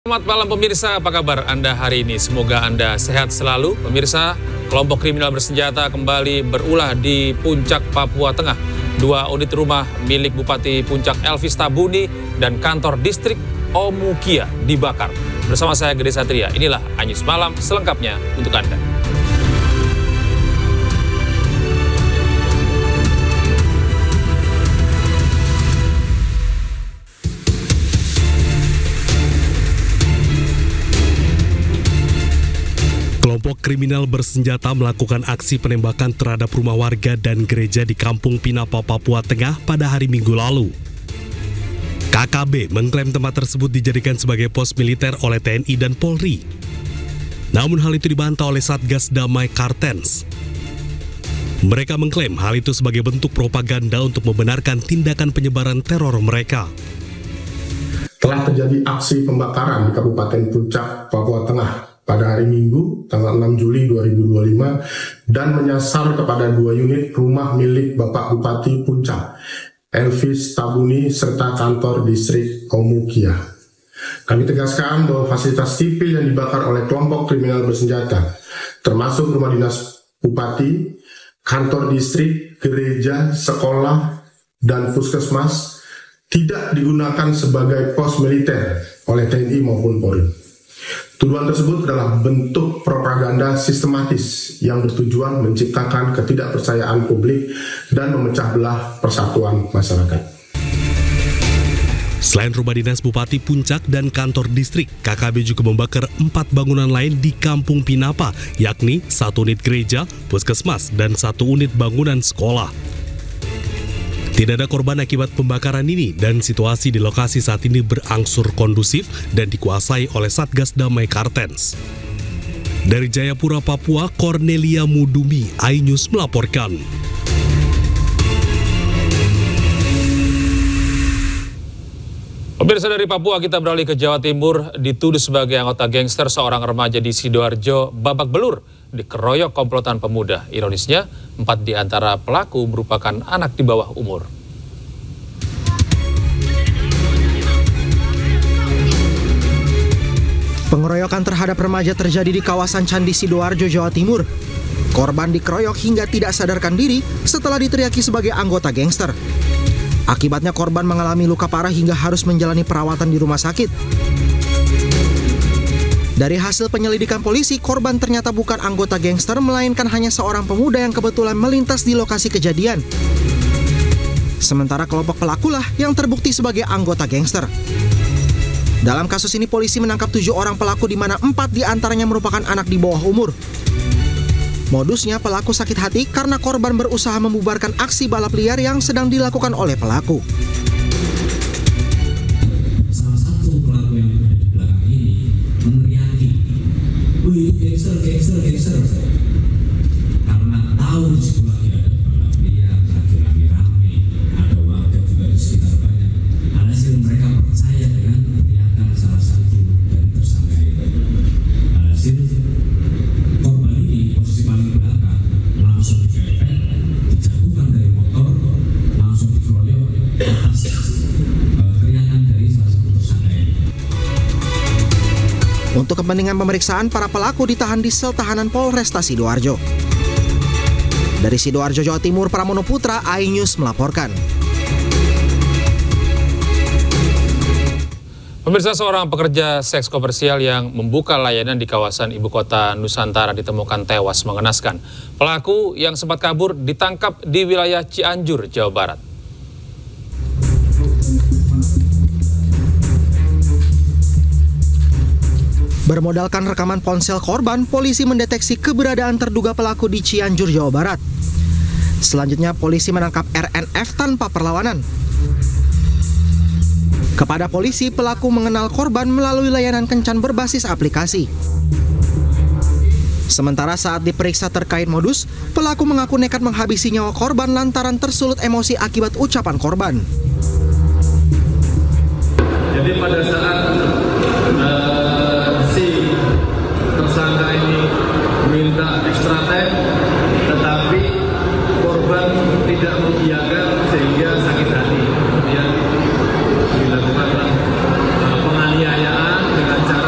Selamat malam pemirsa, apa kabar Anda hari ini? Semoga Anda sehat selalu. Pemirsa, kelompok kriminal bersenjata kembali berulah di Puncak, Papua Tengah. 2 unit rumah milik Bupati Puncak Elvis Tabuni dan kantor distrik Omukia dibakar. Bersama saya Gede Satria, inilah Anyus Malam selengkapnya untuk Anda. Kelompok kriminal bersenjata melakukan aksi penembakan terhadap rumah warga dan gereja di Kampung Pinapa, Papua Tengah pada hari Minggu lalu. KKB mengklaim tempat tersebut dijadikan sebagai pos militer oleh TNI dan Polri. Namun hal itu dibantah oleh Satgas Damai Kartens. Mereka mengklaim hal itu sebagai bentuk propaganda untuk membenarkan tindakan penyebaran teror mereka. Telah terjadi aksi pembakaran di Kabupaten Puncak, Papua Tengah pada hari Minggu, tanggal 6 Juli 2025, dan menyasar kepada 2 unit rumah milik Bapak Bupati Puncak, Elvis Tabuni, serta kantor distrik Omukia. Kami tegaskan bahwa fasilitas sipil yang dibakar oleh kelompok kriminal bersenjata, termasuk rumah dinas Bupati, kantor distrik, gereja, sekolah, dan puskesmas, tidak digunakan sebagai pos militer oleh TNI maupun Polri. Tuduhan tersebut adalah bentuk propaganda sistematis yang bertujuan menciptakan ketidakpercayaan publik dan memecah belah persatuan masyarakat. Selain rumah dinas Bupati Puncak dan kantor distrik, KKB juga membakar 4 bangunan lain di Kampung Pinapa, yakni 1 unit gereja, puskesmas, dan 1 unit bangunan sekolah. Tidak ada korban akibat pembakaran ini dan situasi di lokasi saat ini berangsur kondusif dan dikuasai oleh Satgas Damai Kartens. Dari Jayapura, Papua, Cornelia Mudumi, iNews melaporkan. Pemirsa, dari Papua kita beralih ke Jawa Timur. Dituduh sebagai anggota gangster, seorang remaja di Sidoarjo babak belur dikeroyok komplotan pemuda. Ironisnya, 4 di antara pelaku merupakan anak di bawah umur. Pengeroyokan terhadap remaja terjadi di kawasan Candi Sidoarjo, Jawa Timur. Korban dikeroyok hingga tidak sadarkan diri setelah diteriaki sebagai anggota gangster. Akibatnya korban mengalami luka parah hingga harus menjalani perawatan di rumah sakit. Dari hasil penyelidikan polisi, korban ternyata bukan anggota gangster, melainkan hanya seorang pemuda yang kebetulan melintas di lokasi kejadian. Sementara kelompok pelakulah yang terbukti sebagai anggota gangster. Dalam kasus ini polisi menangkap 7 orang pelaku di mana 4 diantaranya merupakan anak di bawah umur. Modusnya pelaku sakit hati karena korban berusaha membubarkan aksi balap liar yang sedang dilakukan oleh pelaku. Salah satu pelaku yang ada di belakang ini meneriaki, "Wih, gangster," karena tahu di sekolah dia ada balap liar, lagi rame-rame, ada warga juga di sekitar banyak. Alhasil mereka percaya dengan teriakan salah satu dari tersangka itu. Alhasil korban ini posisi paling belakang langsung dikepet, dijatuhkan dari motor, langsung dikeroyok atas teriakan dari salah satu tersangka ini. Untuk kepentingan pemeriksaan, para pelaku ditahan di sel tahanan Polresta Sidoarjo. Dari Sidoarjo, Jawa Timur, Pramono Putra, iNews melaporkan. Pemirsa, seorang pekerja seks komersial yang membuka layanan di kawasan ibu kota Nusantara ditemukan tewas mengenaskan. Pelaku yang sempat kabur ditangkap di wilayah Cianjur, Jawa Barat. Bermodalkan rekaman ponsel korban, polisi mendeteksi keberadaan terduga pelaku di Cianjur, Jawa Barat. Selanjutnya, polisi menangkap RNF tanpa perlawanan. Kepada polisi, pelaku mengenal korban melalui layanan kencan berbasis aplikasi. Sementara saat diperiksa terkait modus, pelaku mengaku nekat menghabisi nyawa korban lantaran tersulut emosi akibat ucapan korban. Jadi pada saat si tersangka ini minta extra time, tetapi korban tidak mengiyakan sehingga sakit hati. Kemudian dilakukan penganiayaan dengan cara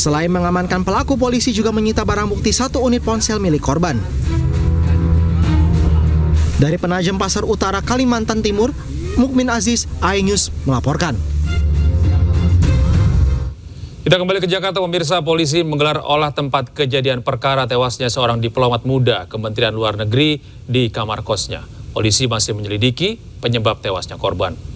Selain mengamankan pelaku, polisi juga menyita barang bukti 1 unit ponsel milik korban. Dari Penajem Pasar Utara, Kalimantan Timur, Mukmin Aziz, iNews melaporkan. Kita kembali ke Jakarta, pemirsa. Polisi menggelar olah tempat kejadian perkara tewasnya seorang diplomat muda Kementerian Luar Negeri di kamar kosnya. Polisi masih menyelidiki penyebab tewasnya korban.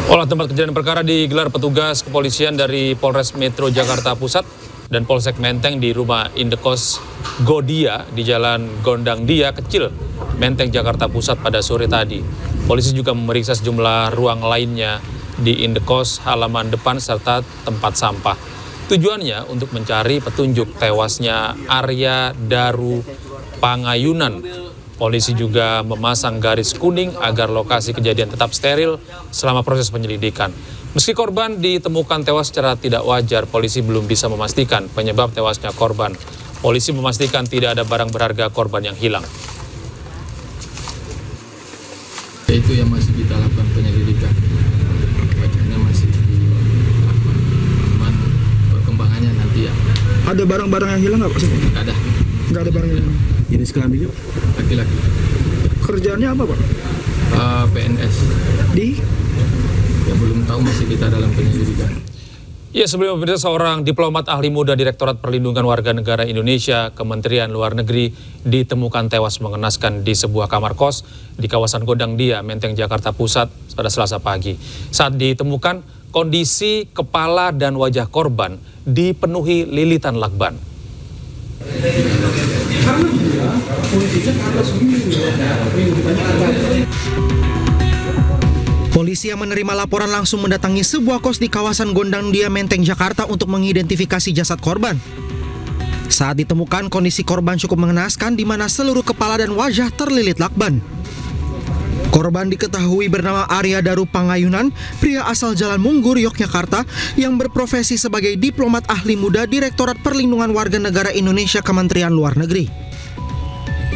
Olah tempat kejadian perkara digelar petugas kepolisian dari Polres Metro Jakarta Pusat dan Polsek Menteng di rumah indekos Godia di Jalan Gondang Dia Kecil, Menteng, Jakarta Pusat pada sore tadi. Polisi juga memeriksa sejumlah ruang lainnya di indekos, halaman depan, serta tempat sampah. Tujuannya untuk mencari petunjuk tewasnya Arya Daru Pangayunan. Polisi juga memasang garis kuning agar lokasi kejadian tetap steril selama proses penyelidikan. Meski korban ditemukan tewas secara tidak wajar, polisi belum bisa memastikan penyebab tewasnya korban. Polisi memastikan tidak ada barang berharga korban yang hilang. Itu yang masih kita lakukan penyelidikan. Wajahnya masih dilakukan. Cuman perkembangannya nanti ya. Ada barang-barang yang hilang nggak Pak? Nggak ada. Nggak ada barang yang hilang. Jenis kelaminnya laki-laki. Kerjaannya apa Pak? PNS. Di? Ya belum tahu, masih kita dalam penyelidikan. Ya, sebelum pemirsa, seorang diplomat ahli muda Direktorat Perlindungan Warga Negara Indonesia Kementerian Luar Negeri ditemukan tewas mengenaskan di sebuah kamar kos di kawasan Gondang Dia, Menteng, Jakarta Pusat pada Selasa pagi. Saat ditemukan, kondisi kepala dan wajah korban dipenuhi lilitan lakban. Polisi yang menerima laporan langsung mendatangi sebuah kos di kawasan Gondang Dia, Menteng, Jakarta untuk mengidentifikasi jasad korban. Saat ditemukan, kondisi korban cukup mengenaskan di mana seluruh kepala dan wajah terlilit lakban. Korban diketahui bernama Arya Daru Pangayunan, pria asal Jalan Munggur, Yogyakarta, yang berprofesi sebagai diplomat ahli muda Direktorat Perlindungan Warga Negara Indonesia Kementerian Luar Negeri.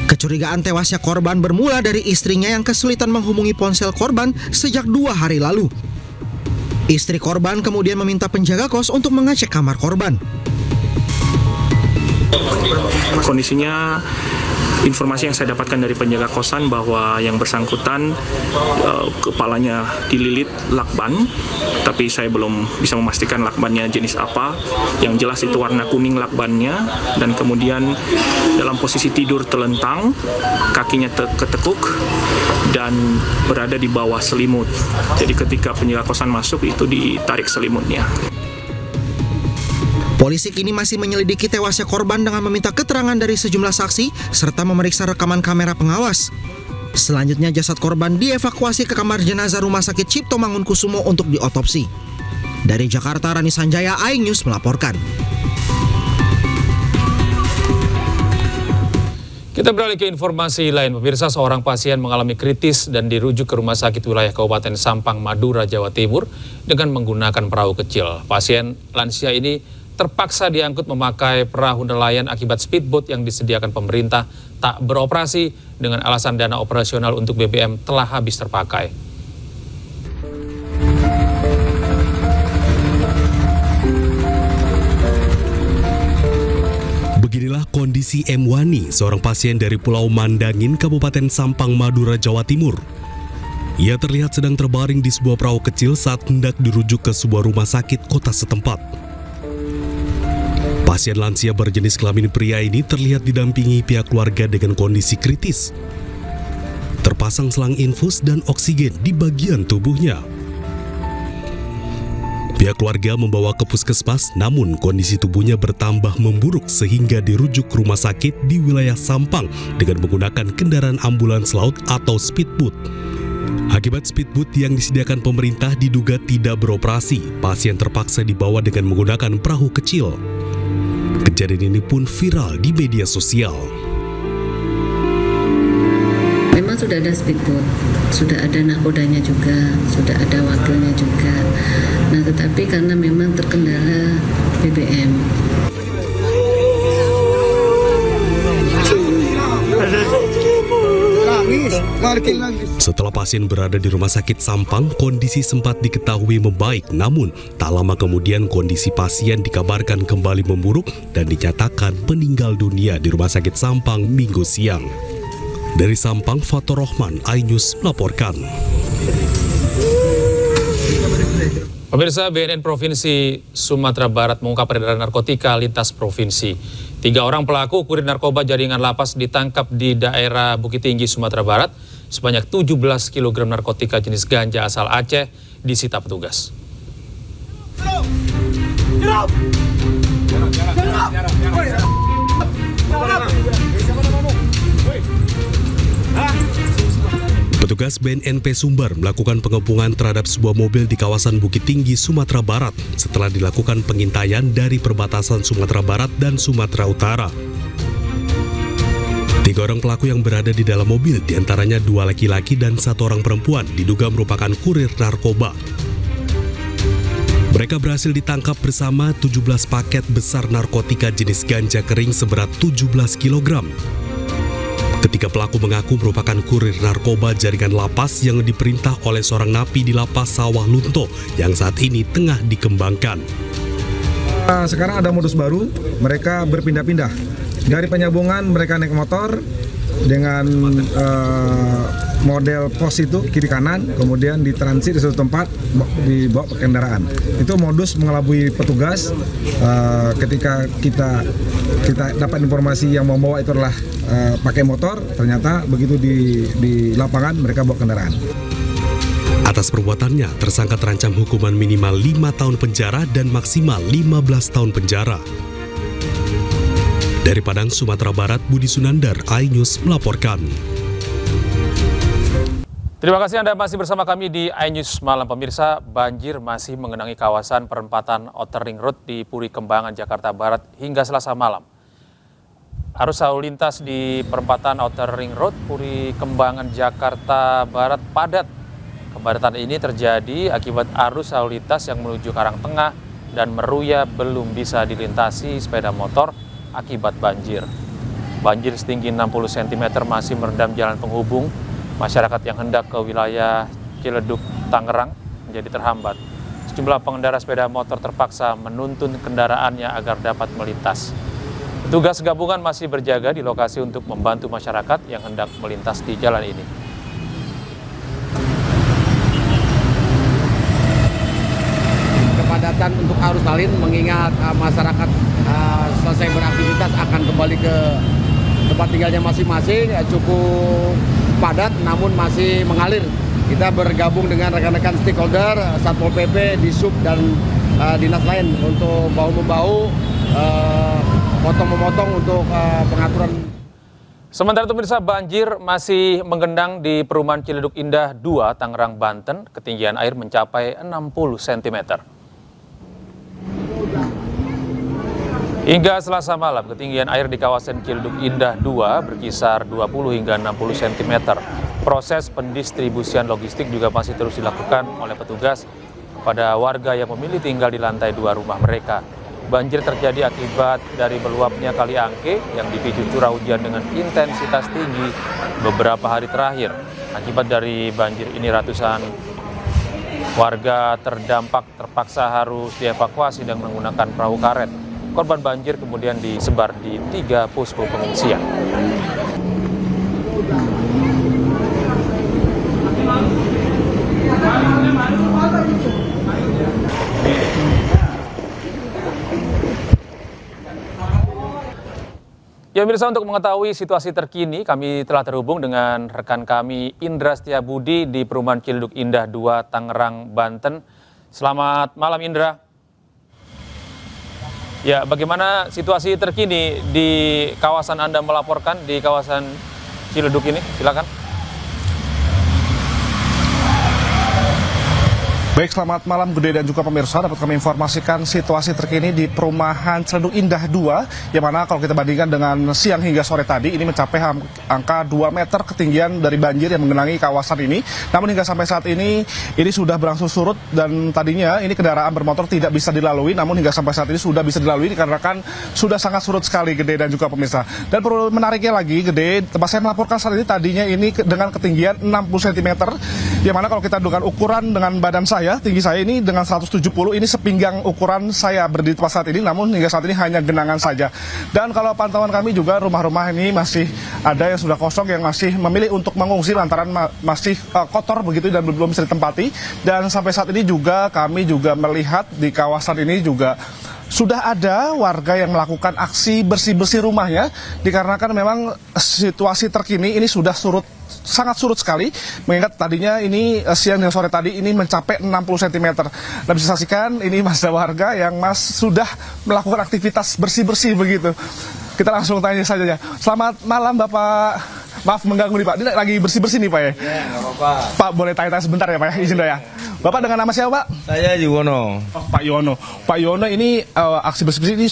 Kecurigaan tewasnya korban bermula dari istrinya yang kesulitan menghubungi ponsel korban sejak 2 hari lalu. Istri korban kemudian meminta penjaga kos untuk mengecek kamar korban. Kondisinya, informasi yang saya dapatkan dari penjaga kosan bahwa yang bersangkutan kepalanya dililit lakban, tapi saya belum bisa memastikan lakbannya jenis apa. Yang jelas itu warna kuning lakbannya, dan kemudian dalam posisi tidur telentang, kakinya ketekuk dan berada di bawah selimut. Jadi ketika penjaga kosan masuk, itu ditarik selimutnya. Polisi kini masih menyelidiki tewasnya korban dengan meminta keterangan dari sejumlah saksi serta memeriksa rekaman kamera pengawas. Selanjutnya jasad korban dievakuasi ke kamar jenazah Rumah Sakit Cipto Mangunkusumo untuk diotopsi. Dari Jakarta, Rani Sanjaya, iNews melaporkan. Kita beralih ke informasi lain. Pemirsa, seorang pasien mengalami kritis dan dirujuk ke Rumah Sakit Wilayah Kabupaten Sampang, Madura, Jawa Timur dengan menggunakan perahu kecil. Pasien lansia ini terpaksa diangkut memakai perahu nelayan akibat speedboat yang disediakan pemerintah tak beroperasi dengan alasan dana operasional untuk BBM telah habis terpakai. Beginilah kondisi M. Wani, seorang pasien dari Pulau Mandangin, Kabupaten Sampang, Madura, Jawa Timur. Ia terlihat sedang terbaring di sebuah perahu kecil saat hendak dirujuk ke sebuah rumah sakit kota setempat. Pasien lansia berjenis kelamin pria ini terlihat didampingi pihak keluarga dengan kondisi kritis. Terpasang selang infus dan oksigen di bagian tubuhnya. Pihak keluarga membawa ke puskesmas, namun kondisi tubuhnya bertambah memburuk sehingga dirujuk ke rumah sakit di wilayah Sampang dengan menggunakan kendaraan ambulans laut atau speedboat. Akibat speedboat yang disediakan pemerintah diduga tidak beroperasi, pasien terpaksa dibawa dengan menggunakan perahu kecil. Kejadian ini pun viral di media sosial. Memang sudah ada speedboat, sudah ada nakodanya juga, sudah ada wakilnya juga. Nah, tetapi karena memang terkendala BBM. Nangis. Setelah pasien berada di Rumah Sakit Sampang, kondisi sempat diketahui membaik. Namun, tak lama kemudian kondisi pasien dikabarkan kembali memburuk dan dinyatakan meninggal dunia di Rumah Sakit Sampang Minggu siang. Dari Sampang, Fatur Rahman, iNews melaporkan. Pemirsa, BNN Provinsi Sumatera Barat mengungkap peredaran narkotika lintas provinsi. 3 orang pelaku kurir narkoba jaringan lapas ditangkap di daerah Bukit Tinggi, Sumatera Barat. Sebanyak 17 kg narkotika jenis ganja asal Aceh disita petugas. Petugas BNNP Sumbar melakukan pengepungan terhadap sebuah mobil di kawasan Bukit Tinggi, Sumatera Barat setelah dilakukan pengintaian dari perbatasan Sumatera Barat dan Sumatera Utara. 3 orang pelaku yang berada di dalam mobil, diantaranya 2 laki-laki dan 1 orang perempuan, diduga merupakan kurir narkoba. Mereka berhasil ditangkap bersama 17 paket besar narkotika jenis ganja kering seberat 17 kg. Ketiga pelaku mengaku merupakan kurir narkoba jaringan lapas yang diperintah oleh seorang napi di Lapas Sawah Lunto yang saat ini tengah dikembangkan. Sekarang ada modus baru, mereka berpindah-pindah. Dari penyambungan mereka naik motor dengan model pos itu kiri kanan, kemudian ditransit di suatu tempat dibawa ke kendaraan. Itu modus mengelabui petugas. Ketika kita dapat informasi yang membawa itu adalah pakai motor, ternyata begitu di lapangan mereka bawa kendaraan. Atas perbuatannya, tersangka terancam hukuman minimal 5 tahun penjara dan maksimal 15 tahun penjara. Dari Padang, Sumatera Barat, Budi Sunandar, iNews melaporkan. Terima kasih Anda masih bersama kami di iNews Malam. Pemirsa, banjir masih mengenangi kawasan perempatan Outer Ring Road di Puri Kembangan, Jakarta Barat hingga Selasa malam. Arus lalu lintas di perempatan Outer Ring Road, Puri Kembangan, Jakarta Barat padat. Kepadatan ini terjadi akibat arus lalu lintas yang menuju Karangtengah dan Meruya belum bisa dilintasi sepeda motor akibat banjir. Banjir setinggi 60 cm masih merendam jalan penghubung. Masyarakat yang hendak ke wilayah Ciledug, Tangerang menjadi terhambat. Sejumlah pengendara sepeda motor terpaksa menuntun kendaraannya agar dapat melintas. Petugas gabungan masih berjaga di lokasi untuk membantu masyarakat yang hendak melintas di jalan ini. Kepadatan untuk arus salin mengingat masyarakat selesai beraktivitas akan kembali ke tempat tinggalnya masing-masing, cukup padat namun masih mengalir. Kita bergabung dengan rekan-rekan stakeholder, Satpol PP, Disub dan dinas lain untuk bahu-membahu potong-memotong untuk pengaturan. Sementara itu pemirsa, banjir masih menggenang di perumahan Ciledug Indah 2, Tangerang, Banten. Ketinggian air mencapai 60 cm. Hingga Selasa malam, ketinggian air di kawasan Ciledug Indah 2 berkisar 20 hingga 60 cm. Proses pendistribusian logistik juga masih terus dilakukan oleh petugas kepada warga yang memilih tinggal di lantai 2 rumah mereka. Banjir terjadi akibat dari meluapnya Kali Angke yang dipicu curah hujan dengan intensitas tinggi beberapa hari terakhir. Akibat dari banjir ini ratusan warga terdampak terpaksa harus dievakuasi dan menggunakan perahu karet. Korban banjir kemudian disebar di 3 posko pengungsian. Ya pemirsa, untuk mengetahui situasi terkini, kami telah terhubung dengan rekan kami Indra Setiabudi di perumahan Ciledug Indah 2, Tangerang, Banten. Selamat malam Indra. Ya, bagaimana situasi terkini di kawasan Anda melaporkan di kawasan Ciledug ini? Silakan. Baik, selamat malam Gede dan juga pemirsa. Dapat kami informasikan situasi terkini di perumahan Ciledug Indah 2, yang mana kalau kita bandingkan dengan siang hingga sore tadi, ini mencapai angka 2 meter ketinggian dari banjir yang menggenangi kawasan ini. Namun hingga sampai saat ini sudah berangsur surut, dan tadinya ini kendaraan bermotor tidak bisa dilalui, namun hingga sampai saat ini sudah bisa dilalui dikarenakan sudah sangat surut sekali Gede dan juga pemirsa. Dan perlu menariknya lagi Gede, tempat saya melaporkan saat ini tadinya ini dengan ketinggian 60 cm, yang mana kalau kita dengan ukuran dengan badan saya, tinggi saya ini dengan 170, ini sepinggang ukuran saya berdiri tempat saat ini, namun hingga saat ini hanya genangan saja. Dan kalau pantauan kami juga rumah-rumah ini masih ada yang sudah kosong, yang masih memilih untuk mengungsi lantaran masih kotor begitu dan belum bisa ditempati. Dan sampai saat ini juga kami juga melihat di kawasan ini juga sudah ada warga yang melakukan aksi bersih-bersih rumahnya, dikarenakan memang situasi terkini ini sudah sangat surut sekali, mengingat tadinya ini siang dan sore tadi ini mencapai 60 cm. Dan bisa saksikan ini masih ada warga yang sudah melakukan aktivitas bersih-bersih begitu. Kita langsung tanya saja ya. Selamat malam Bapak. Maaf mengganggu nih Pak, ini lagi bersih-bersih nih Pak ya? Iya, nggak apa-apa. Pak, boleh tanya-tanya sebentar ya Pak ya, izin ya. Bapak dengan nama siapa Pak? Saya Yuwono. Oh, Pak Yuwono. Pak Yuwono, ini aksi bersih-bersih ini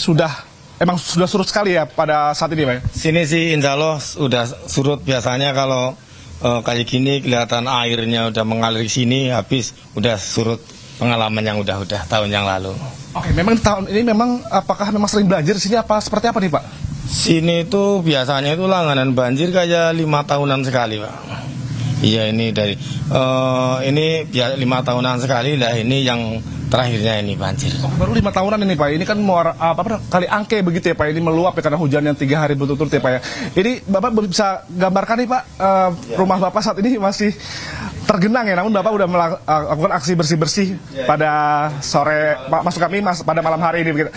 emang sudah surut sekali ya pada saat ini Pak ya? Sini sih insya Allah sudah surut. Biasanya kalau kayak gini kelihatan airnya udah mengalir sini, habis udah surut. Pengalaman yang udah tahun yang lalu. Oke, memang tahun ini apakah memang sering banjir di sini apa seperti apa nih Pak? Sini itu biasanya itu langganan banjir kayak 5 tahunan sekali Pak. Iya, ini dari ini 5 tahunan sekali lah, ini yang terakhirnya ini banjir. Oh, baru 5 tahunan ini Pak. Ini kan kali angke begitu ya Pak. Ini meluap ya karena hujan yang 3 hari berturut-turut ya Pak ya. Ini Bapak bisa gambarkan nih Pak, rumah Bapak saat ini masih tergenang ya, namun Bapak udah melakukan aksi bersih-bersih pada sore, maksud kami pada malam hari ini begitu.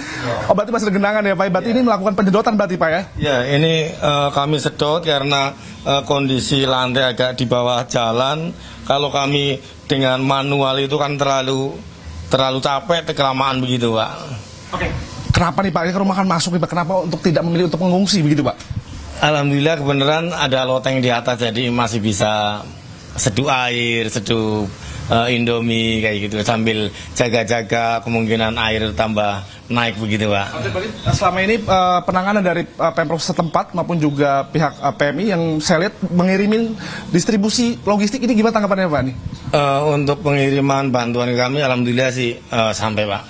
Oh, berarti masih tergenangan ya Pak. Berarti ini melakukan penyedotan berarti Pak ya? Ya, ini kami sedot karena kondisi lantai agak di bawah jalan. Kalau kami dengan manual itu kan terlalu capek, kelamaan begitu Pak. Oke. Kenapa nih Pak? Ini rumah kan masuk nih Pak. Kenapa tidak memilih untuk mengungsi begitu Pak? Alhamdulillah kebenaran ada loteng di atas, jadi masih bisa seduh air, seduh Indomie kayak gitu, sambil jaga-jaga kemungkinan air tambah naik begitu Pak. Selama ini penanganan dari Pemprov setempat maupun juga pihak PMI yang saya lihat mengirimin distribusi logistik, ini gimana tanggapannya Pak nih? Untuk pengiriman bantuan kami alhamdulillah sih sampai Pak.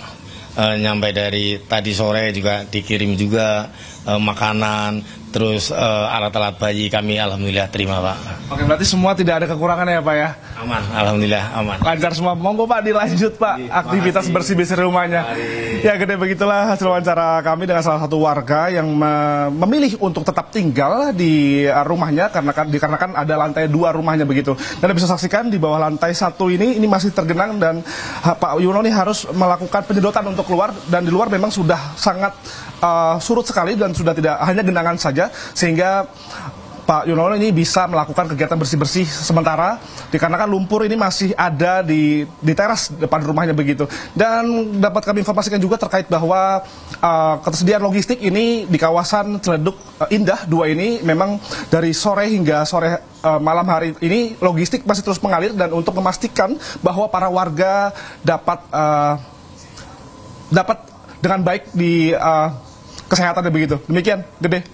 Nyampe dari tadi sore juga dikirim juga makanan, terus alat-alat bayi kami alhamdulillah terima Pak. Oke, berarti semua tidak ada kekurangan ya Pak ya? Aman, alhamdulillah aman. Lancar semua. Monggo Pak dilanjut Pak aktivitas bersih-bersih rumahnya. Ya Gede, begitulah hasil wawancara kami dengan salah satu warga yang memilih untuk tetap tinggal di rumahnya dikarenakan ada lantai 2 rumahnya begitu. Dan bisa saksikan di bawah lantai 1 ini masih tergenang, dan Pak Yuwono ini harus melakukan penyedotan untuk keluar, dan di luar memang sudah sangat surut sekali dan sudah tidak hanya genangan saja, sehingga Pak Yuwono ini bisa melakukan kegiatan bersih-bersih sementara dikarenakan lumpur ini masih ada di teras depan rumahnya begitu. Dan dapat kami informasikan juga terkait bahwa ketersediaan logistik ini di kawasan Ciledug Indah 2 ini memang dari sore hingga malam hari ini logistik masih terus mengalir, dan untuk memastikan bahwa para warga dapat dengan baik di kesehatannya begitu. Demikian Gede.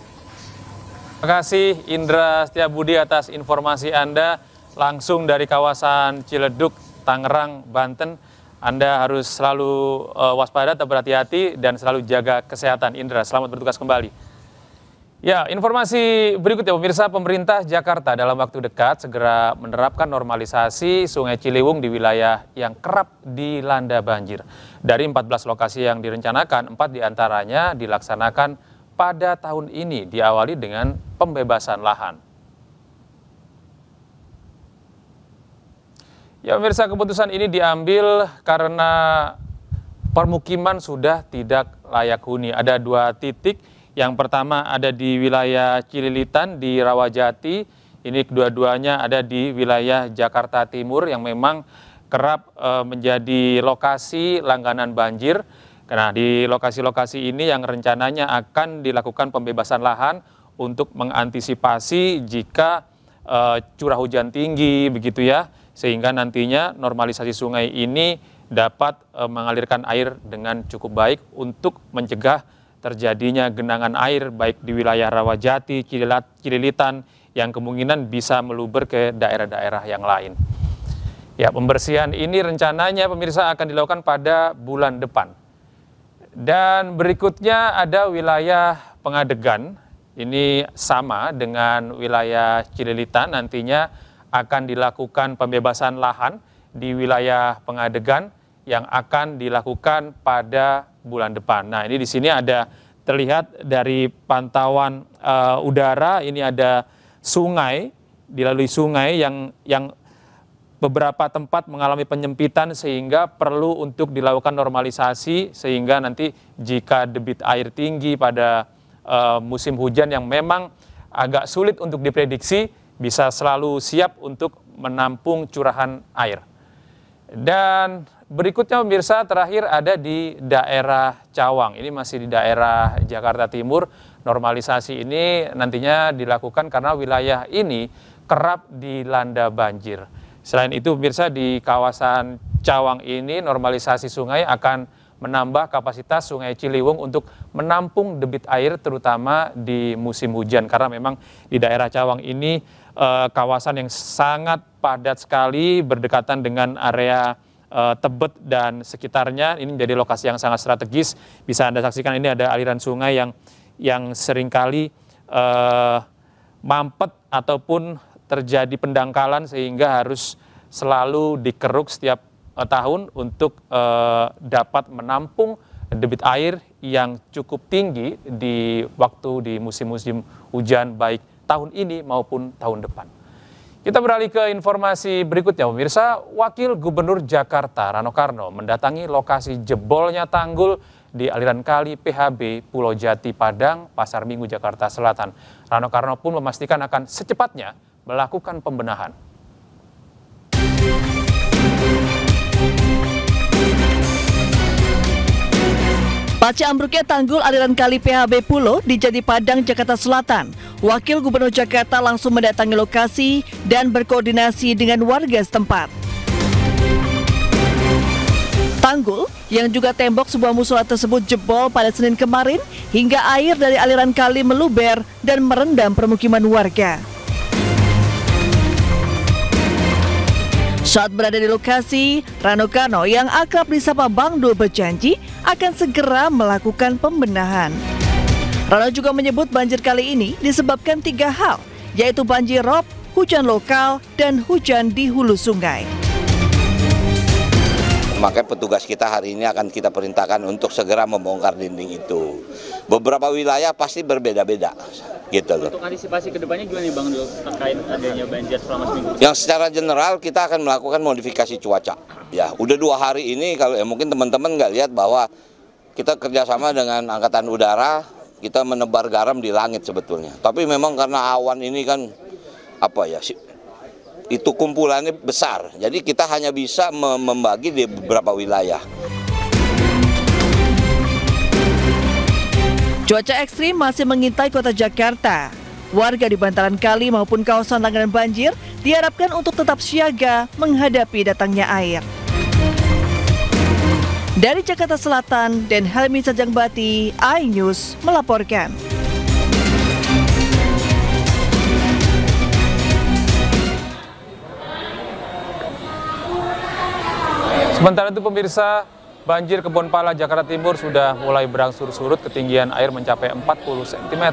Terima kasih Indra Setiabudi atas informasi Anda langsung dari kawasan Ciledug, Tangerang, Banten. Anda harus selalu waspada, tetap berhati-hati, dan selalu jaga kesehatan. Indra, selamat bertugas kembali. Ya, informasi berikutnya pemirsa, pemerintah Jakarta dalam waktu dekat segera menerapkan normalisasi Sungai Ciliwung di wilayah yang kerap dilanda banjir. Dari 14 lokasi yang direncanakan, 4 diantaranya dilaksanakan pada tahun ini, diawali dengan pembebasan lahan. Ya pemirsa, keputusan ini diambil karena permukiman sudah tidak layak huni. Ada 2 titik. Yang pertama ada di wilayah Cililitan di Rawajati. Ini kedua-duanya ada di wilayah Jakarta Timur yang memang kerap menjadi lokasi langganan banjir. Nah, di lokasi-lokasi ini yang rencananya akan dilakukan pembebasan lahan untuk mengantisipasi jika curah hujan tinggi begitu ya, sehingga nantinya normalisasi sungai ini dapat mengalirkan air dengan cukup baik untuk mencegah terjadinya genangan air baik di wilayah Rawajati, Cililitan yang kemungkinan bisa meluber ke daerah-daerah yang lain. Ya, pembersihan ini rencananya pemirsa akan dilakukan pada bulan depan. Dan berikutnya ada wilayah Pengadegan. Ini sama dengan wilayah Cililitan, nantinya akan dilakukan pembebasan lahan di wilayah Pengadegan yang akan dilakukan pada bulan depan. Nah, ini di sini ada terlihat dari pantauan udara, ini ada sungai, dilalui sungai yang beberapa tempat mengalami penyempitan sehingga perlu untuk dilakukan normalisasi, sehingga nanti jika debit air tinggi pada musim hujan yang memang agak sulit untuk diprediksi, bisa selalu siap untuk menampung curahan air. Dan berikutnya pemirsa, terakhir ada di daerah Cawang. Ini masih di daerah Jakarta Timur. Normalisasi ini nantinya dilakukan karena wilayah ini kerap dilanda banjir. Selain itu pemirsa, di kawasan Cawang ini normalisasi sungai akan menambah kapasitas Sungai Ciliwung untuk menampung debit air terutama di musim hujan. Karena memang di daerah Cawang ini kawasan yang sangat padat sekali berdekatan dengan area Tebet dan sekitarnya. Ini menjadi lokasi yang sangat strategis. Bisa Anda saksikan ini ada aliran sungai yang seringkali mampet ataupun terjadi pendangkalan sehingga harus selalu dikeruk setiap tahun untuk dapat menampung debit air yang cukup tinggi di musim-musim hujan baik tahun ini maupun tahun depan. Kita beralih ke informasi berikutnya pemirsa. Wakil Gubernur Jakarta Rano Karno mendatangi lokasi jebolnya tanggul di aliran kali PHB Pulau Jati Padang, Pasar Minggu, Jakarta Selatan. Rano Karno pun memastikan akan secepatnya melakukan pembenahan. Pasca ambruknya tanggul aliran kali PHB Pulau di Jati Padang, Jakarta Selatan, Wakil Gubernur Jakarta langsung mendatangi lokasi dan berkoordinasi dengan warga setempat. Tanggul yang juga tembok sebuah musola tersebut jebol pada Senin kemarin hingga air dari aliran kali meluber dan merendam permukiman warga. Saat berada di lokasi, Rano Karno yang akrab disapa Bang Dul berjanji akan segera melakukan pembenahan. Rano juga menyebut banjir kali ini disebabkan 3 hal, yaitu banjir rob, hujan lokal, dan hujan di hulu sungai. Makanya petugas kita hari ini akan kita perintahkan untuk segera membongkar dinding itu. Beberapa wilayah pasti berbeda-beda, gitu loh. Untuk antisipasi kedepannya gimana nih Bang Dul terkait adanya banjir selama seminggu? Yang secara general kita akan melakukan modifikasi cuaca. Ya, udah 2 hari ini kalau mungkin teman-teman nggak lihat bahwa kita kerjasama dengan Angkatan Udara, kita menebar garam di langit sebetulnya. Tapi memang karena awan ini kan itu kumpulannya besar, jadi kita hanya bisa membagi di beberapa wilayah. Cuaca ekstrim masih mengintai kota Jakarta. Warga di bantaran kali maupun kawasan langganan banjir diharapkan untuk tetap siaga menghadapi datangnya air. Dari Jakarta Selatan, Den Helmi Sajangbati, iNews melaporkan. Sementara itu pemirsa, banjir Kebonpala, Jakarta Timur sudah mulai berangsur surut, ketinggian air mencapai 40 cm.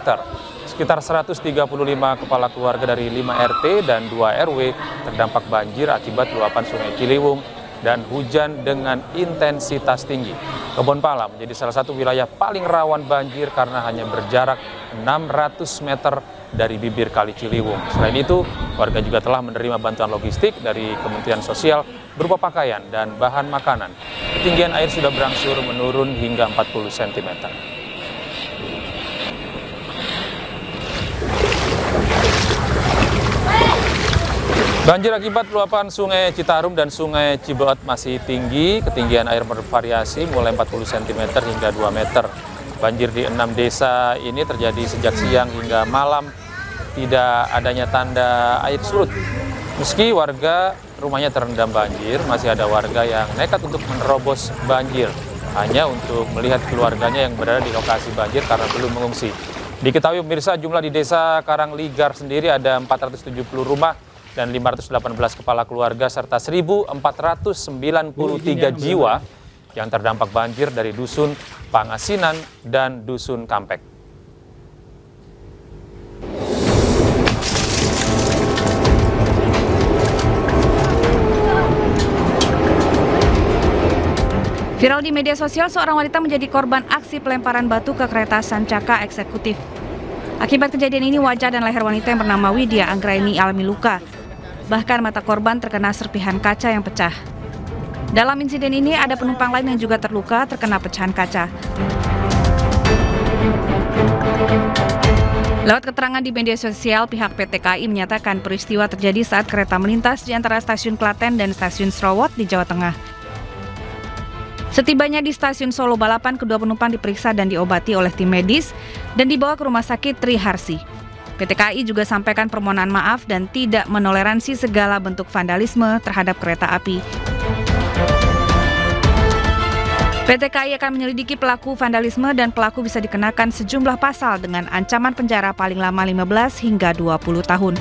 Sekitar 135 kepala keluarga dari 5 RT dan 2 RW terdampak banjir akibat luapan Sungai Ciliwung dan hujan dengan intensitas tinggi. Kebonpala menjadi salah satu wilayah paling rawan banjir karena hanya berjarak 600 meter dari bibir Kali Ciliwung. Selain itu, warga juga telah menerima bantuan logistik dari Kementerian Sosial berupa pakaian dan bahan makanan. Ketinggian air sudah berangsur menurun hingga 40 cm. Banjir akibat luapan Sungai Citarum dan Sungai Cibeot masih tinggi. Ketinggian air bervariasi mulai 40 cm hingga 2 meter. Banjir di 6 desa ini terjadi sejak siang hingga malam. Tidak adanya tanda air surut. Meski warga rumahnya terendam banjir, masih ada warga yang nekat untuk menerobos banjir hanya untuk melihat keluarganya yang berada di lokasi banjir karena belum mengungsi. Diketahui pemirsa, jumlah di Desa Karangligar sendiri ada 470 rumah dan 518 kepala keluarga serta 1.493 jiwa yang terdampak banjir dari Dusun Pangasinan dan Dusun Kampek. Viral di media sosial, seorang wanita menjadi korban aksi pelemparan batu ke kereta Sancaka eksekutif. Akibat kejadian ini, wajah dan leher wanita yang bernama Widya Anggraini alami luka. Bahkan mata korban terkena serpihan kaca yang pecah. Dalam insiden ini, ada penumpang lain yang juga terluka terkena pecahan kaca. Lewat keterangan di media sosial, pihak PT KAI menyatakan peristiwa terjadi saat kereta melintas di antara stasiun Klaten dan stasiun Srowot di Jawa Tengah. Setibanya di stasiun Solo Balapan, kedua penumpang diperiksa dan diobati oleh tim medis dan dibawa ke Rumah Sakit Triharsi. PT KAI juga sampaikan permohonan maaf dan tidak menoleransi segala bentuk vandalisme terhadap kereta api. PT KAI akan menyelidiki pelaku vandalisme dan pelaku bisa dikenakan sejumlah pasal dengan ancaman penjara paling lama 15 hingga 20 tahun.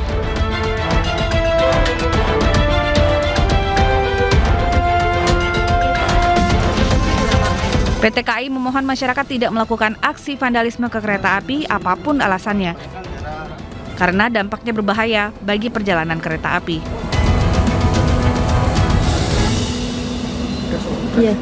PT KAI memohon masyarakat tidak melakukan aksi vandalisme ke kereta api apapun alasannya, karena dampaknya berbahaya bagi perjalanan kereta api. Iya.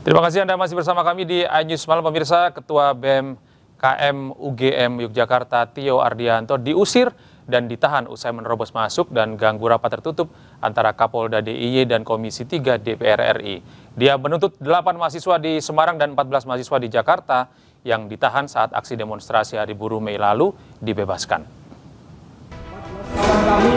Terima kasih Anda masih bersama kami di iNews Malam. Pemirsa, Ketua BEM KM UGM Yogyakarta Tio Ardianto diusir dan ditahan usai menerobos masuk dan ganggu rapat tertutup antara Kapolda DIY dan Komisi 3 DPR RI. Dia menuntut 8 mahasiswa di Semarang dan 14 mahasiswa di Jakarta yang ditahan saat aksi demonstrasi Hari Buruh Mei lalu dibebaskan. Kawan kami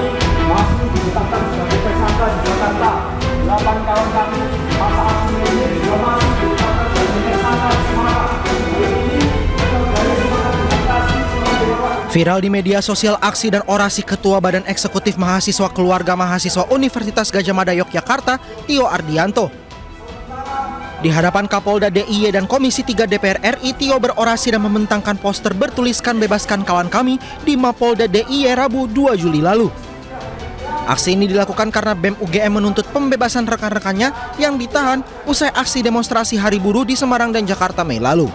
masih ditetapkan sebagai tersangka di Jakarta. 8 kawan kami masa aksi ini juga masih ditetapkan sebagai tersangka di Semarang. Viral di media sosial aksi dan orasi Ketua Badan Eksekutif Mahasiswa Keluarga Mahasiswa Universitas Gadjah Mada Yogyakarta, Tio Ardianto. Di hadapan Kapolda DIY dan Komisi 3 DPR RI, Tio berorasi dan membentangkan poster bertuliskan "Bebaskan kawan kami" di Mapolda DIY Rabu 2 Juli lalu. Aksi ini dilakukan karena BEM UGM menuntut pembebasan rekan-rekannya yang ditahan usai aksi demonstrasi Hari Buruh di Semarang dan Jakarta Mei lalu.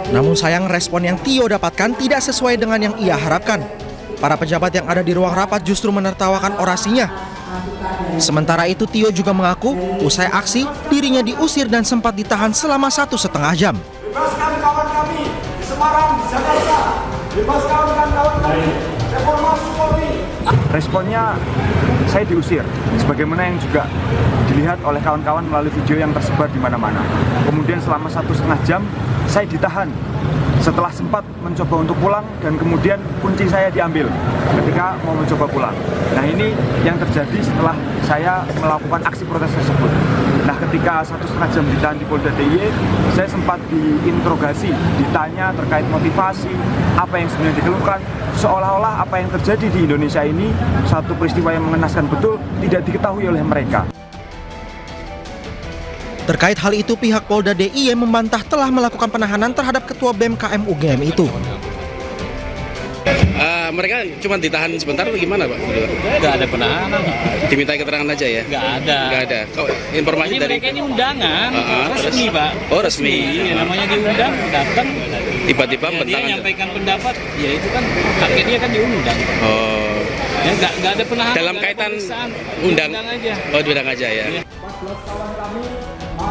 Namun sayang, respon yang Tio dapatkan tidak sesuai dengan yang ia harapkan. Para pejabat yang ada di ruang rapat justru menertawakan orasinya. Sementara itu, Tio juga mengaku usai aksi dirinya diusir dan sempat ditahan selama 1,5 jam. Bebaskan kawan kami di Semarang, di Jakarta. Bebaskan kawan kami. Reformasi Polri. Responnya saya diusir, sebagaimana yang juga dilihat oleh kawan-kawan melalui video yang tersebar di mana-mana. Kemudian selama 1,5 jam saya ditahan setelah sempat mencoba untuk pulang dan kemudian kunci saya diambil ketika mau mencoba pulang. Nah, ini yang terjadi setelah saya melakukan aksi protes tersebut. Nah, ketika 1,5 jam ditahan di Polda DIY, saya sempat diinterogasi, ditanya terkait motivasi, apa yang sebenarnya dikeluhkan, seolah-olah apa yang terjadi di Indonesia ini satu peristiwa yang mengenaskan betul tidak diketahui oleh mereka. Terkait hal itu, pihak Polda DIY membantah telah melakukan penahanan terhadap Ketua BEM KM UGM itu. Mereka cuma ditahan sebentar atau gimana, Pak? Nggak ada penahanan. Diminta keterangan aja ya? Nggak ada. Nggak ada. Informasi ini dari mereka ini undangan, resmi terus? Pak. Oh, resmi. Iya, namanya diundang, datang. Tiba-tiba ya, dia bentangan. nyampaikan pendapat, ya itu kan haknya dia kan diundang. Oh. Ya, nggak ada penahanan. Dalam kaitan undang aja. Oh, diundang aja ya. Iya.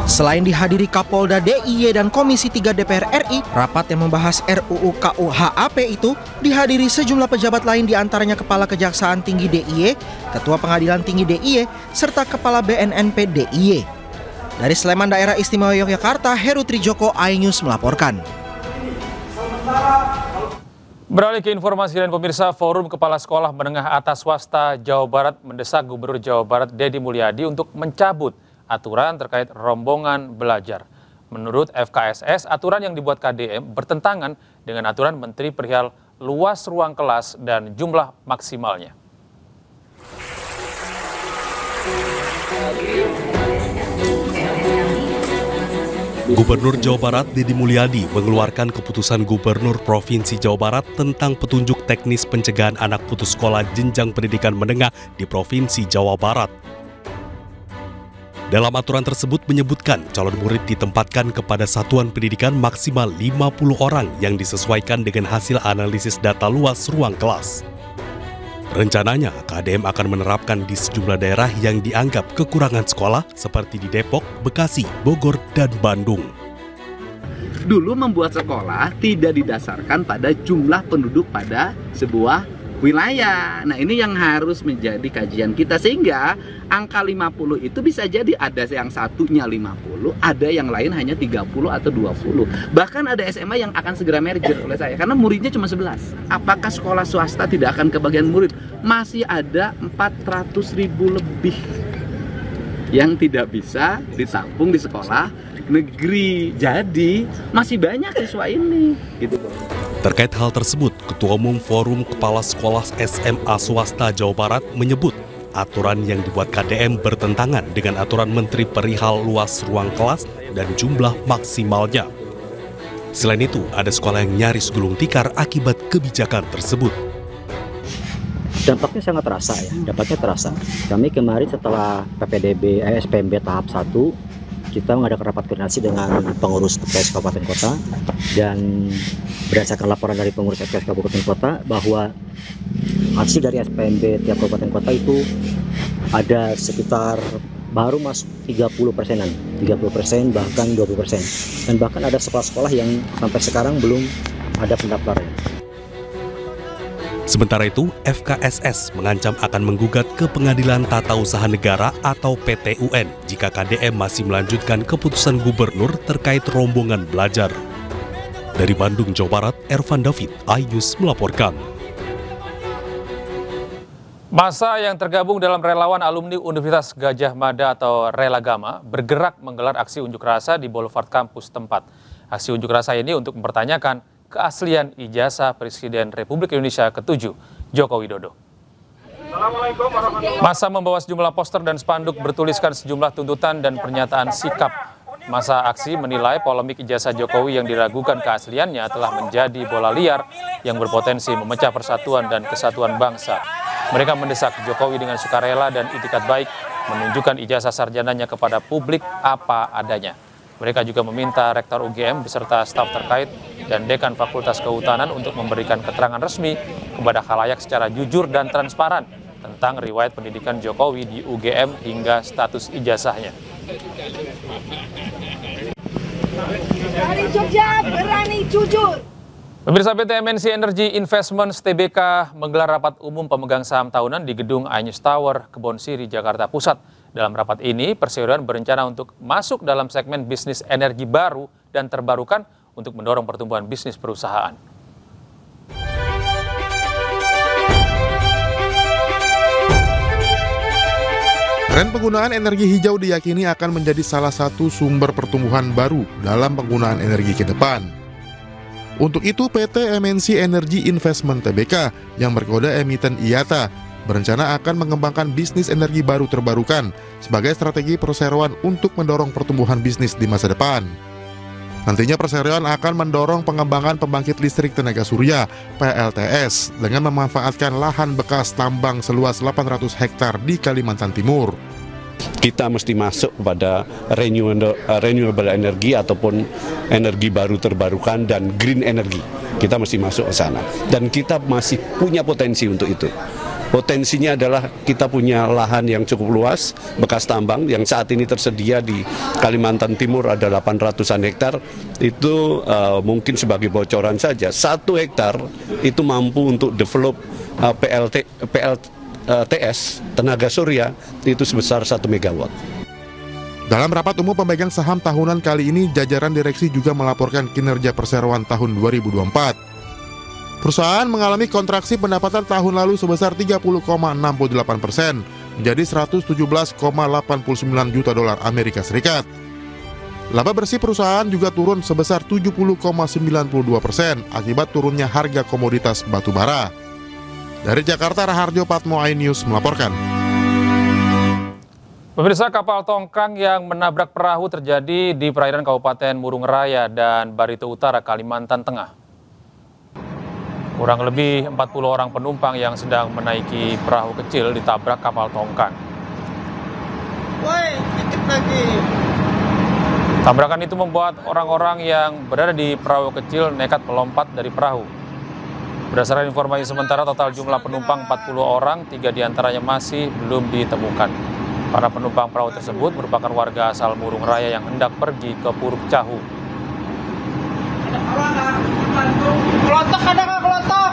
Selain dihadiri Kapolda DIY dan Komisi 3 DPR RI, rapat yang membahas RUU KUHP itu dihadiri sejumlah pejabat lain, diantaranya Kepala Kejaksaan Tinggi DIY, Ketua Pengadilan Tinggi DIY, serta Kepala BNNP DIY. Dari Sleman, Daerah Istimewa Yogyakarta, Heru Trijoko, iNews melaporkan. Beralih ke informasi lain pemirsa, Forum Kepala Sekolah Menengah Atas Swasta Jawa Barat mendesak Gubernur Jawa Barat Deddy Mulyadi untuk mencabut aturan terkait rombongan belajar. Menurut FKSS, aturan yang dibuat KDM bertentangan dengan aturan Menteri perihal luas ruang kelas dan jumlah maksimalnya. Gubernur Jawa Barat Deddy Mulyadi mengeluarkan keputusan Gubernur Provinsi Jawa Barat tentang petunjuk teknis pencegahan anak putus sekolah jenjang pendidikan menengah di Provinsi Jawa Barat. Dalam aturan tersebut menyebutkan calon murid ditempatkan kepada satuan pendidikan maksimal 50 orang yang disesuaikan dengan hasil analisis data luas ruang kelas. Rencananya, KDM akan menerapkan di sejumlah daerah yang dianggap kekurangan sekolah seperti di Depok, Bekasi, Bogor, dan Bandung. Dulu membuat sekolah tidak didasarkan pada jumlah penduduk pada sebuah wilayah. Nah, ini yang harus menjadi kajian kita, sehingga angka 50 itu bisa jadi ada yang satunya 50, ada yang lain hanya 30 atau 20. Bahkan ada SMA yang akan segera merger oleh saya, karena muridnya cuma 11. Apakah sekolah swasta tidak akan kebagian murid? Masih ada 400.000 lebih yang tidak bisa ditampung di sekolah negeri. Jadi masih banyak siswa ini, gitu. Terkait hal tersebut, Ketua Umum Forum Kepala Sekolah SMA Swasta Jawa Barat menyebut aturan yang dibuat KDM bertentangan dengan aturan Menteri perihal luas ruang kelas dan jumlah maksimalnya. Selain itu, ada sekolah yang nyaris gulung tikar akibat kebijakan tersebut. Dampaknya sangat terasa ya, dampaknya terasa. Kami kemarin setelah PPDB SPMB tahap 1, kita mengadakan rapat koordinasi dengan pengurus FKS Kabupaten Kota, dan berdasarkan laporan dari pengurus FKS Kabupaten Kota bahwa hasil dari SPMB tiap kabupaten kota itu ada sekitar baru masuk 30%-an, 30% bahkan 20%, dan bahkan ada sekolah-sekolah yang sampai sekarang belum ada pendaftaran. Sementara itu, FKSS mengancam akan menggugat ke Pengadilan Tata Usaha Negara atau PT-UN jika KDM masih melanjutkan keputusan gubernur terkait rombongan belajar. Dari Bandung, Jawa Barat, Ervan David, iNews melaporkan. Massa yang tergabung dalam relawan alumni Universitas Gadjah Mada atau Relagama bergerak menggelar aksi unjuk rasa di Boulevard kampus tempat. Aksi unjuk rasa ini untuk mempertanyakan keaslian ijazah Presiden Republik Indonesia ke-7, Joko Widodo. Massa membawa sejumlah poster dan spanduk bertuliskan sejumlah tuntutan dan pernyataan sikap. Massa aksi menilai polemik ijazah Jokowi yang diragukan keasliannya telah menjadi bola liar yang berpotensi memecah persatuan dan kesatuan bangsa. Mereka mendesak Jokowi dengan sukarela dan itikat baik menunjukkan ijazah sarjananya kepada publik apa adanya. Mereka juga meminta Rektor UGM beserta staf terkait dan Dekan Fakultas Kehutanan untuk memberikan keterangan resmi kepada khalayak secara jujur dan transparan tentang riwayat pendidikan Jokowi di UGM hingga status ijazahnya. Dari Jogja, berani jujur. Pemirsa, PT MNC Energy Investments Tbk menggelar rapat umum pemegang saham tahunan di gedung iNews Tower, Kebon Siri, Jakarta Pusat. Dalam rapat ini, perseroan berencana untuk masuk dalam segmen bisnis energi baru dan terbarukan untuk mendorong pertumbuhan bisnis perusahaan. Tren penggunaan energi hijau diyakini akan menjadi salah satu sumber pertumbuhan baru dalam penggunaan energi ke depan. Untuk itu, PT MNC Energy Investment Tbk yang berkode emiten IATA berencana akan mengembangkan bisnis energi baru terbarukan sebagai strategi perseroan untuk mendorong pertumbuhan bisnis di masa depan. Nantinya perseroan akan mendorong pengembangan pembangkit listrik tenaga surya (PLTS) dengan memanfaatkan lahan bekas tambang seluas 800 hektar di Kalimantan Timur. Kita mesti masuk kepada renewable energy ataupun energi baru terbarukan dan green energy. Kita mesti masuk ke sana dan kita masih punya potensi untuk itu. Potensinya adalah kita punya lahan yang cukup luas, bekas tambang yang saat ini tersedia di Kalimantan Timur ada 800-an hektar. Itu mungkin sebagai bocoran saja, 1 hektar itu mampu untuk develop PLTS, tenaga surya, itu sebesar 1 megawatt. Dalam rapat umum pemegang saham tahunan kali ini, jajaran direksi juga melaporkan kinerja perseroan tahun 2024. Perusahaan mengalami kontraksi pendapatan tahun lalu sebesar 30,68% menjadi 117,89 juta dolar Amerika Serikat. Laba bersih perusahaan juga turun sebesar 70,92% akibat turunnya harga komoditas batu bara. Dari Jakarta, Raharjo Patmo, iNews melaporkan. Pemirsa, kapal tongkang yang menabrak perahu terjadi di perairan Kabupaten Murung Raya dan Barito Utara, Kalimantan Tengah. Kurang lebih 40 orang penumpang yang sedang menaiki perahu kecil ditabrak kapal tongkang. Woi, dikit lagi. Tabrakan itu membuat orang-orang yang berada di perahu kecil nekat melompat dari perahu. Berdasarkan informasi sementara, total jumlah penumpang 40 orang, 3 diantaranya masih belum ditemukan. Para penumpang perahu tersebut merupakan warga asal Murung Raya yang hendak pergi ke Puruk Cahu. Kelotok ada nggak kelotok?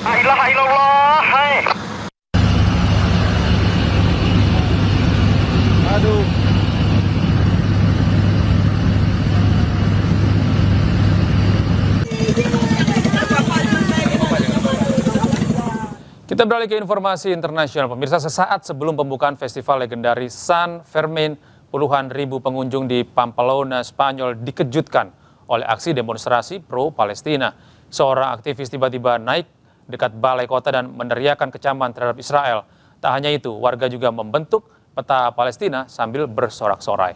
La ilaha illallah, hai. Aduh. Kita beralih ke informasi internasional. Pemirsa, sesaat sebelum pembukaan festival legendaris San Fermin, puluhan ribu pengunjung di Pamplona, Spanyol dikejutkan oleh aksi demonstrasi pro-Palestina. Seorang aktivis tiba-tiba naik dekat balai kota dan meneriakkan kecaman terhadap Israel. Tak hanya itu, warga juga membentuk peta Palestina sambil bersorak-sorai.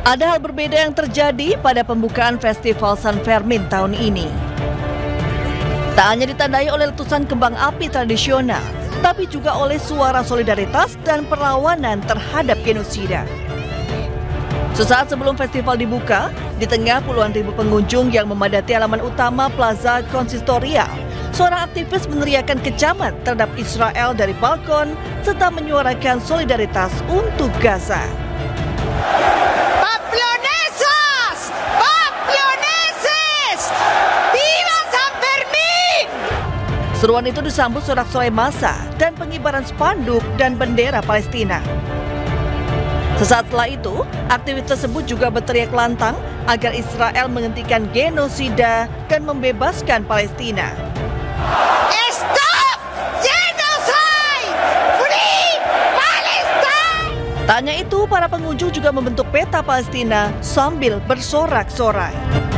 Ada hal berbeda yang terjadi pada pembukaan Festival San Fermin tahun ini. Tak hanya ditandai oleh letusan kembang api tradisional, tapi juga oleh suara solidaritas dan perlawanan terhadap genosida. Sesaat sebelum festival dibuka, di tengah puluhan ribu pengunjung yang memadati halaman utama Plaza Consistorial, seorang aktivis meneriakkan kecaman terhadap Israel dari balkon serta menyuarakan solidaritas untuk Gaza. Seruan itu disambut sorak-sorai massa dan pengibaran spanduk dan bendera Palestina. Sesaat setelah itu, aktivis tersebut juga berteriak lantang agar Israel menghentikan genosida dan membebaskan Palestina. Stop genocide! Free Palestine! Tak hanya itu, para pengunjung juga membentuk peta Palestina sambil bersorak-sorai.